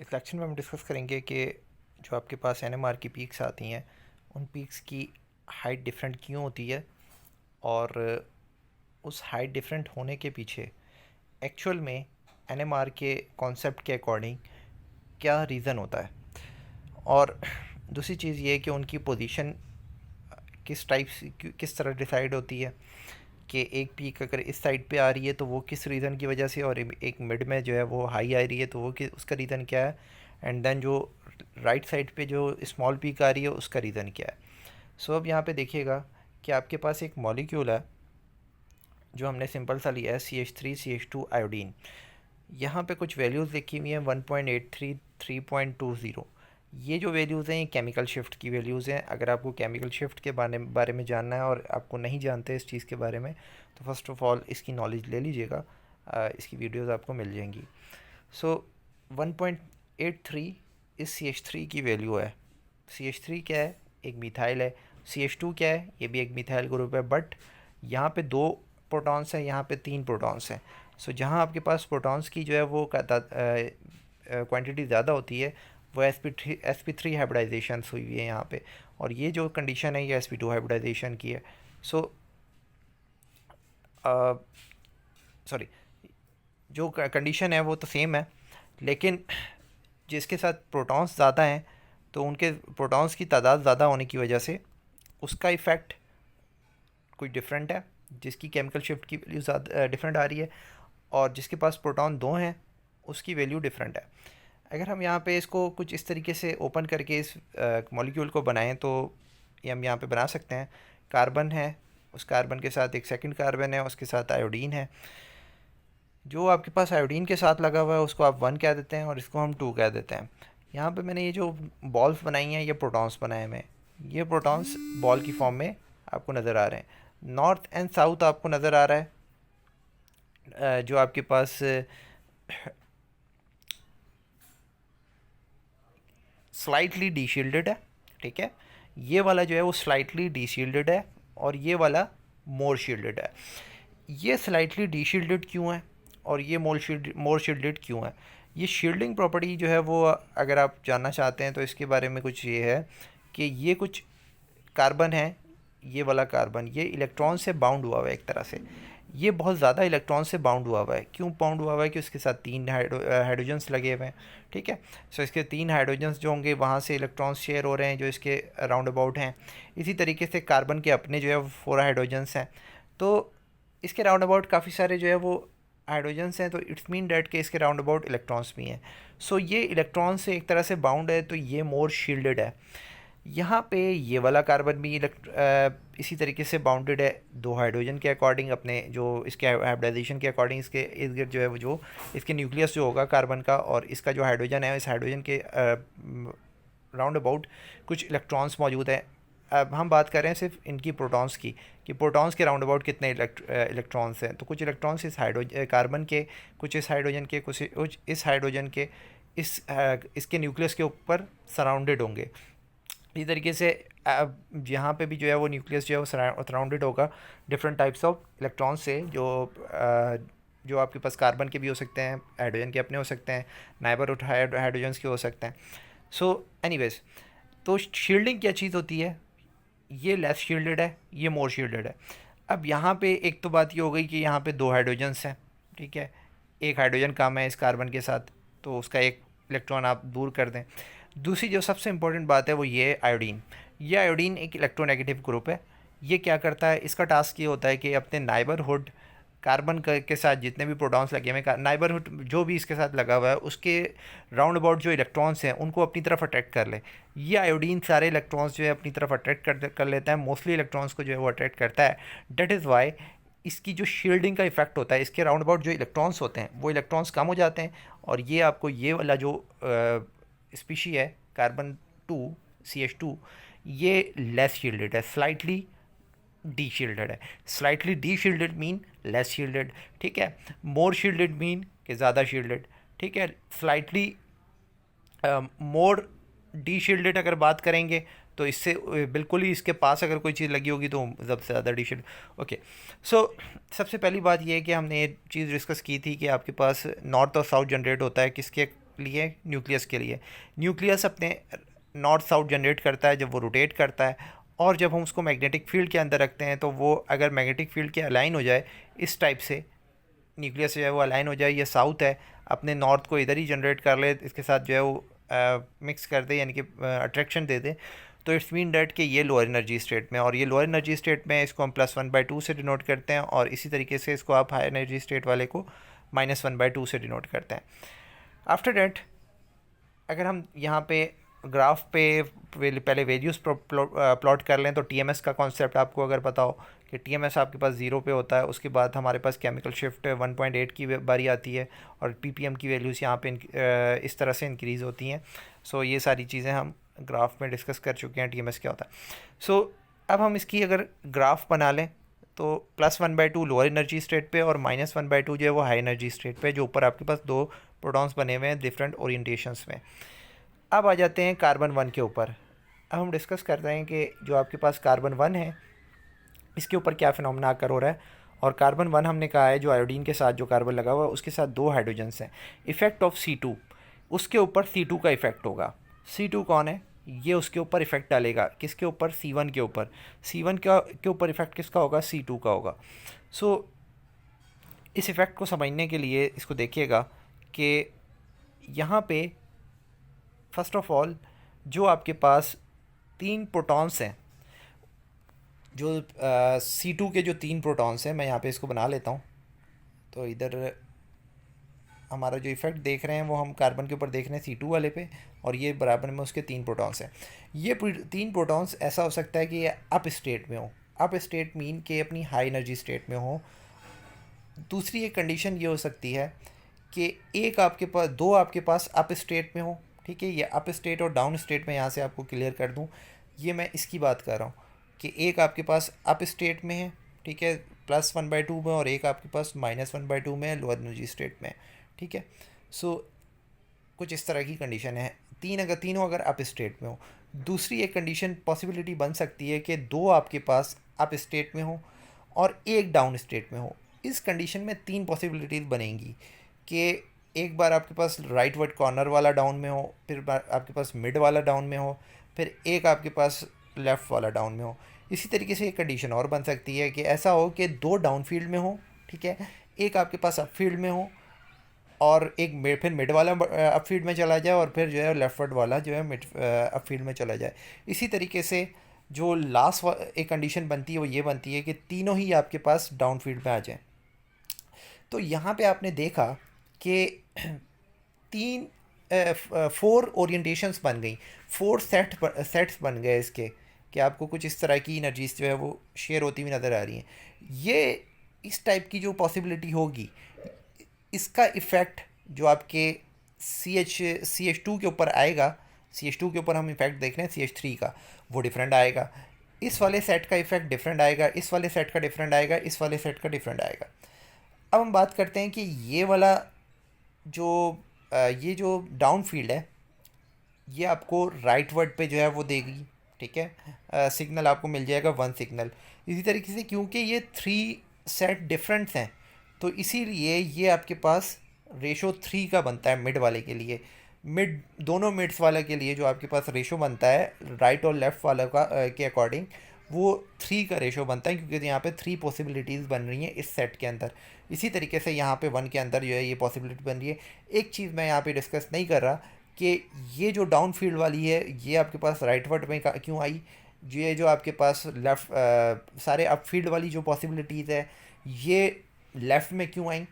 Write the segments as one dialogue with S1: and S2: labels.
S1: इस लेक्चर में हम डिस्कस करेंगे कि जो आपके पास एनएमआर की पीक्स आती हैं उन पीक्स की हाइट डिफरेंट क्यों होती है और उस हाइट डिफरेंट होने के पीछे एक्चुअल में एनएमआर के कॉन्सेप्ट के अकॉर्डिंग क्या रीज़न होता है। और दूसरी चीज़ ये है कि उनकी पोजीशन किस तरह डिसाइड होती है कि एक पीक अगर इस साइड पे आ रही है तो वो किस रीज़न की वजह से, और एक मिड में जो है वो हाई आ रही है तो वो उसका रीज़न क्या है, एंड देन जो राइट साइड पे जो स्मॉल पीक आ रही है उसका रीज़न क्या है। सो अब यहाँ पे देखिएगा कि आपके पास एक मॉलिक्यूल है जो हमने सिंपल सा लिया है CH3CH2 आयोडीन। यहाँ पे कुछ वैल्यूज़ लिखी हुई हैं 1.83 3.20। ये जो वैल्यूज़ हैं ये केमिकल शिफ्ट की वैल्यूज़ हैं। अगर आपको केमिकल शिफ्ट के बारे में जानना है और आपको नहीं जानते इस चीज़ के बारे में तो फर्स्ट ऑफ ऑल इसकी नॉलेज ले लीजिएगा, इसकी वीडियोस आपको मिल जाएंगी। सो 1.83 इस CH3 की वैल्यू है। CH3 क्या है? एक मिथाइल है। CH2 क्या है? ये भी एक मिथाइल ग्रुप है, बट यहाँ पे 2 प्रोटॉन्स हैं, यहाँ पे 3 प्रोटॉन्स हैं। सो जहाँ आपके पास प्रोटॉन्स की जो है वो क्वांटिटी ज़्यादा होती है वो sp3 हाइब्रिडाइजेशन हुई हुई है यहाँ पे, और ये जो कंडीशन है ये sp2 हाइब्रिडाइजेशन की है। सो सॉरी, जो कंडीशन है वो तो सेम है, लेकिन जिसके साथ प्रोटॉन्स ज़्यादा हैं तो उनके प्रोटॉन्स की तादाद ज़्यादा होने की वजह से उसका इफ़ेक्ट कुछ डिफरेंट है, जिसकी केमिकल शिफ्ट की वैल्यू ज़्यादा डिफरेंट आ रही है, और जिसके पास प्रोटॉन 2 हैं उसकी वैल्यू डिफरेंट है। अगर हम यहाँ पे इसको कुछ इस तरीके से ओपन करके इस मॉलिक्यूल को बनाएं तो ये हम यहाँ पे बना सकते हैं। कार्बन है, उस कार्बन के साथ एक सेकंड कार्बन है, उसके साथ आयोडीन है। जो आपके पास आयोडीन के साथ लगा हुआ है उसको आप 1 कह देते हैं और इसको हम 2 कह देते हैं। यहाँ पे मैंने ये जो बॉल्स बनाई हैं ये प्रोटॉन्स बनाए हुए हैं। ये प्रोटॉन्स बॉल की फॉर्म में आपको नज़र आ रहे हैं। नॉर्थ एंड साउथ आपको नज़र आ रहा है, जो आपके पास स्लाइटली डीशील्डेड है, ठीक है। ये वाला जो है वो स्लाइटली डीशील्डेड है और ये वाला मोर शील्डेड है। ये स्लाइटली डीशील्डेड क्यों है और ये मोर शील्डेड क्यों है? ये शील्डिंग प्रॉपर्टी जो है वो अगर आप जानना चाहते हैं तो इसके बारे में कुछ ये है कि ये कुछ कार्बन है, ये वाला कार्बन ये इलेक्ट्रॉन से बाउंड हुआ हुआ है एक तरह से। ये बहुत ज़्यादा इलेक्ट्रॉन से बाउंड हुआ हुआ है। क्यों बाउंड हुआ हुआ है? कि उसके साथ 3 हाइड्रोजन्स लगे हुए हैं, ठीक है। सो इसके 3 हाइड्रोजन्स जो होंगे वहाँ से इलेक्ट्रॉन्स शेयर हो रहे हैं जो इसके राउंड अबाउट हैं। इसी तरीके से कार्बन के अपने जो है 4 हाइड्रोजन्स हैं, तो इसके राउंड अबाउट काफ़ी सारे जो है वो हाइड्रोजन्स हैं, तो इट्स मीन डैट के इसके राउंड अबाउट इलेक्ट्रॉन्स भी हैं। सो ये इलेक्ट्रॉन से एक तरह से बाउंड है तो ये मोर शील्डेड है। यहाँ पे ये वाला कार्बन भी इसी तरीके से बाउंडेड है 2 हाइड्रोजन के अकॉर्डिंग, अपने जो इसके हाइब्रिडाइजेशन के अकॉर्डिंग इसके इर्द गिर्द जो है वो जो इसके न्यूक्लियस जो होगा कार्बन का और इसका जो हाइड्रोजन है इस हाइड्रोजन के राउंड अबाउट कुछ इलेक्ट्रॉन्स मौजूद हैं। अब हम बात कर रहे हैं सिर्फ इनकी प्रोटॉन्स की, कि प्रोटॉन्स के राउंड अबाउट कितने इलेक्ट्रॉन्स हैं। तो कुछ इलेक्ट्रॉन्स इस कार्बन के, कुछ इस हाइड्रोजन के, कुछ इस हाइड्रोजन के, इसके न्यूक्लियस के ऊपर सराउंडेड होंगे। इसी तरीके से यहाँ पे भी जो है वो न्यूक्लियस जो है वो सराउंडेड होगा डिफरेंट टाइप्स ऑफ इलेक्ट्रॉन से, जो आपके पास कार्बन के भी हो सकते हैं, हाइड्रोजन के अपने हो सकते हैं, नाइबरहुड हाइड्रोजन्स के हो सकते हैं। सो एनीवेज, तो शील्डिंग क्या चीज़ होती है? ये लेस शील्डेड है, ये मोर शील्डेड है। अब यहाँ पे एक तो बात ये हो गई कि यहाँ पे 2 हाइड्रोजन्स हैं, ठीक है। एक हाइड्रोजन कम है इस कार्बन के साथ तो उसका एक इलेक्ट्रॉन आप दूर कर दें। दूसरी जो सबसे इम्पोर्टेंट बात है वो ये है आयोडीन। ये आयोडीन एक इलेक्ट्रोनेगेटिव ग्रुप है। ये क्या करता है? इसका टास्क ये होता है कि अपने नाइबरहुड कार्बन के साथ जितने भी प्रोटॉन्स लगे हुए हैं, नाइबरहुड जो भी इसके साथ लगा हुआ है उसके राउंड अबाउट जो इलेक्ट्रॉन्स हैं उनको अपनी तरफ अट्रैक्ट कर ले। ये आयोडीन सारे इलेक्ट्रॉन्स जो है अपनी तरफ अट्रैक्ट कर लेता है, मोस्टली इलेक्ट्रॉन्स को जो है वो अट्रैक्ट करता है। डेट इज़ वाई इसकी जो शील्डिंग का इफेक्ट होता है, इसके राउंड अबाउट जो इलेक्ट्रॉन्स होते हैं वो इलेक्ट्रॉन्स कम हो जाते हैं, और ये आपको ये वाला जो स्पीशी है कार्बन 2 CH2 ये लेस शील्डेड है, स्लाइटली डी शील्डेड है। Slightly D shielded mean less shielded, ठीक है। मोर शील्डेड मीन कि ज़्यादा शील्डेड, ठीक है। स्लाइटली मोर डी शील्डेड अगर बात करेंगे तो इससे बिल्कुल ही इसके पास अगर कोई चीज़ लगी होगी तो सबसे ज़्यादा डी शील्ड। ओके, सो सबसे पहली बात ये है कि हमने ये चीज़ डिस्कस की थी कि आपके पास नॉर्थ और साउथ जनरेट होता है किसके लिए न्यूक्लियस के लिए। न्यूक्लियस अपने नॉर्थ साउथ जनरेट करता है जब वो रोटेट करता है, और जब हम उसको मैग्नेटिक फील्ड के अंदर रखते हैं तो वो अगर मैग्नेटिक फील्ड के अलाइन हो जाए इस टाइप से, न्यूक्लियस जो है वो अलाइन हो जाए, ये साउथ है, अपने नॉर्थ को इधर ही जनरेट कर ले, इसके साथ जो है वो मिक्स कर दे, यानी कि अट्रैक्शन दे दे, तो इट्स मीन डैट कि ये लोअर एनर्जी स्टेट में, और ये लोअर एनर्जी स्टेट में इसको हम +1/2 से डिनोट करते हैं, और इसी तरीके से इसको आप हाई एनर्जी स्टेट वाले को -1/2 से डिनोट करते हैं। आफ्टर डैट अगर हम यहाँ पे ग्राफ पे पहले वैल्यूज़ प्लॉट कर लें, तो टीएमएस का कॉन्सेप्ट आपको अगर पता हो कि टीएमएस आपके पास 0 पे होता है, उसके बाद हमारे पास केमिकल शिफ्ट 1.8 की बारी आती है, और पीपीएम की वैल्यूज़ यहाँ पे इस तरह से इंक्रीज़ होती हैं। सो ये सारी चीज़ें हम ग्राफ में डिस्कस कर चुके हैं टीएमएस क्या होता है। सो अब हम इसकी अगर ग्राफ बना लें तो +1/2 लोअर एनर्जी स्टेट पे और -1/2 जो है वो हाई एनर्जी स्टेट पे, जो ऊपर आपके पास 2 प्रोटॉन्स बने हुए हैं डिफरेंट ओरिएंटेशंस में। अब आ जाते हैं कार्बन 1 के ऊपर। अब हम डिस्कस करते हैं कि जो आपके पास कार्बन 1 है इसके ऊपर क्या फिनोमेना आकर हो रहा है। और कार्बन 1 हमने कहा है जो आयोडीन के साथ जो कार्बन लगा हुआ है उसके साथ 2 हाइड्रोजन्स हैं। इफ़ेक्ट ऑफ C2, उसके ऊपर C2 का इफ़ेक्ट होगा। C2 कौन है? ये उसके ऊपर इफ़ेक्ट डालेगा, किसके ऊपर? C1 के ऊपर। C1 के ऊपर इफ़ेक्ट किसका होगा? C2 का होगा। सो इस इफ़ेक्ट को समझने के लिए इसको देखिएगा कि यहाँ पे फर्स्ट ऑफ ऑल जो आपके पास 3 प्रोटॉन्स हैं, जो C2 के जो 3 प्रोटॉन्स हैं, मैं यहाँ पे इसको बना लेता हूँ। तो इधर हमारा जो इफ़ेक्ट देख रहे हैं वो हम कार्बन के ऊपर देख रहे हैं C2 वाले पे, और ये बराबर में उसके 3 प्रोटॉन्स हैं। ये 3 प्रोटॉन्स ऐसा हो सकता है कि ये अप स्टेट में हो। अप स्टेट मीन कि अपनी हाई एनर्जी स्टेट में हो। दूसरी एक कंडीशन ये हो सकती है कि एक आपके पास 2 आपके पास अप स्टेट में हो। ठीक है, ये अप स्टेट और डाउन स्टेट में यहाँ से आपको क्लियर कर दूँ, ये मैं इसकी बात कर रहा हूँ कि एक आपके पास अप स्टेट में है, ठीक है, +1/2 में, और एक आपके पास -1/2 में है, लोअर एनर्जी स्टेट में। ठीक है, सो कुछ इस तरह की कंडीशन है। तीनों अगर अप स्टेट में हो। दूसरी एक कंडीशन पॉसिबिलिटी बन सकती है कि 2 आपके पास अप स्टेट में हो और एक डाउन स्टेट में हो। इस कंडीशन में 3 पॉसिबिलिटीज़ बनेंगी कि एक बार आपके पास राइट वर्ड कॉर्नर वाला डाउन में हो, फिर आपके पास मिड वाला डाउन में हो, फिर एक आपके पास लेफ़्ट वाला डाउन में हो। इसी तरीके से एक कंडीशन और बन सकती है कि ऐसा हो कि 2 डाउन फील्ड में हो, ठीक है, एक आपके पास अप फील्ड में हो, और एक फिर मिड वाला अप फील्ड में चला जाए, और फिर जो है लेफ्ट वर्ड वाला जो है मिड अप फील्ड में चला जाए। इसी तरीके से जो लास्ट एक कंडीशन बनती है वो ये बनती है कि तीनों ही आपके पास डाउन फील्ड में आ जाएं। तो यहाँ पे आपने देखा कि 4 ओरिएंटेशंस बन गई, 4 सेट्स बन गए इसके, कि आपको कुछ इस तरह की एनर्जीज जो है वो शेयर होती हुई नज़र आ रही हैं। ये इस टाइप की जो पॉसिबिलिटी होगी, इसका इफ़ेक्ट जो आपके CH2 के ऊपर आएगा, CH2 के ऊपर हम इफेक्ट देख रहे हैं CH3 का, वो डिफरेंट आएगा। इस वाले सेट का इफेक्ट डिफरेंट आएगा, इस वाले सेट का डिफरेंट आएगा, इस वाले सेट का डिफरेंट आएगा। अब हम बात करते हैं कि ये वाला ये जो डाउन फील्ड है ये आपको राइट वर्ड पे जो है वो देगी। ठीक है, सिग्नल आपको मिल जाएगा 1 सिग्नल। इसी तरीके से क्योंकि ये 3 सेट डिफरेंट्स हैं तो इसीलिए ये आपके पास रेशो 3 का बनता है मिड वाले के लिए। मिड दोनों मिड्स वाले के लिए जो आपके पास रेशो बनता है राइट और लेफ़्ट वाला का के अकॉर्डिंग, वो 3 का रेशो बनता है, क्योंकि यहाँ पे 3 पॉसिबिलिटीज़ बन रही हैं इस सेट के अंदर। इसी तरीके से यहाँ पे 1 के अंदर जो है ये पॉसिबिलिटी बन रही है। एक चीज़ मैं यहाँ पे डिस्कस नहीं कर रहा कि ये जो डाउन फील्ड वाली है ये आपके पास राइट वर्ड में क्यों आई, ये जो आपके पास लेफ़्ट सारे अप फील्ड वाली जो पॉसिबिलिटीज़ है ये लेफ़्ट में क्यों आई,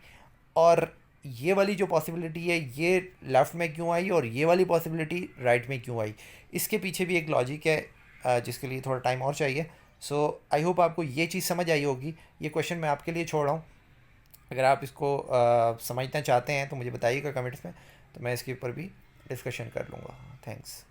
S1: और ये वाली जो पॉसिबिलिटी है ये लेफ़्ट में क्यों आई, और ये वाली पॉसिबिलिटी राइट में क्यों आई। इसके पीछे भी एक लॉजिक है जिसके लिए थोड़ा टाइम और चाहिए। सो आई होप आपको ये चीज़ समझ आई होगी। ये क्वेश्चन मैं आपके लिए छोड़ रहा हूँ, अगर आप इसको समझना चाहते हैं तो मुझे बताइएगा कमेंट्स में, तो मैं इसके ऊपर भी डिस्कशन कर लूँगा। थैंक्स।